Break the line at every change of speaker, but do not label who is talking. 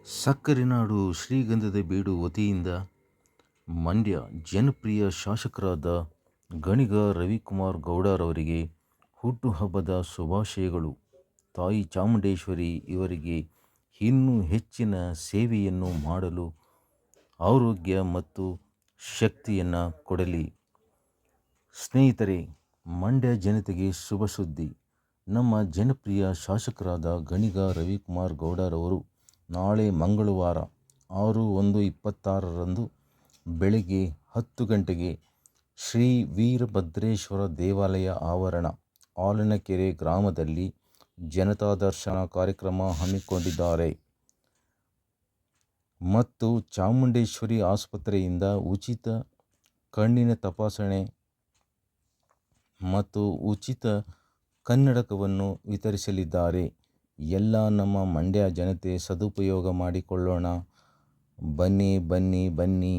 ಸಕ್ಕರೆ ನಾಡು ಶ್ರೀಗಂಧದ ಬೀಡು ವತಿಯಿಂದ ಮಂಡ್ಯ ಜನಪ್ರಿಯ ಶಾಸಕರಾದ ಗಣಿಗ ರವಿಕುಮಾರ್ ಗೌಡರವರಿಗೆ ಹುಟ್ಟುಹಬ್ಬದ ಶುಭಾಶಯಗಳು. ತಾಯಿ ಚಾಮುಂಡೇಶ್ವರಿ ಇವರಿಗೆ ಇನ್ನೂ ಹೆಚ್ಚಿನ ಸೇವೆಯನ್ನು ಮಾಡಲು ಆರೋಗ್ಯ ಮತ್ತು ಶಕ್ತಿಯನ್ನು ಕೊಡಲಿ. ಸ್ನೇಹಿತರೆ, ಮಂಡ್ಯ ಜನತೆಗೆ ಶುಭ ಸುದ್ದಿ. ನಮ್ಮ ಜನಪ್ರಿಯ ಶಾಸಕರಾದ ಗಣಿಗ ರವಿಕುಮಾರ್ ಗೌಡರವರು ನಾಳೆ ಮಂಗಳವಾರ 6/1/26ರಂದು ಬೆಳಗ್ಗೆ 10 ಗಂಟೆಗೆ ಶ್ರೀ ವೀರಭದ್ರೇಶ್ವರ ದೇವಾಲಯ ಆವರಣ ಆಲನಕೆರೆ ಗ್ರಾಮದಲ್ಲಿ ಜನತಾ ದರ್ಶನ ಕಾರ್ಯಕ್ರಮ ಹಮ್ಮಿಕೊಂಡಿದ್ದಾರೆ ಮತ್ತು ಚಾಮುಂಡೇಶ್ವರಿ ಆಸ್ಪತ್ರೆಯಿಂದ ಉಚಿತ ಕಣ್ಣಿನ ತಪಾಸಣೆ ಮತ್ತು ಉಚಿತ ಕನ್ನಡಕವನ್ನು ವಿತರಿಸಲಿದ್ದಾರೆ. ಎಲ್ಲ ನಮ್ಮ ಮಂಡ್ಯ ಜನತೆ ಸದುಪಯೋಗ ಮಾಡಿಕೊಳ್ಳೋಣ. ಬನ್ನಿ.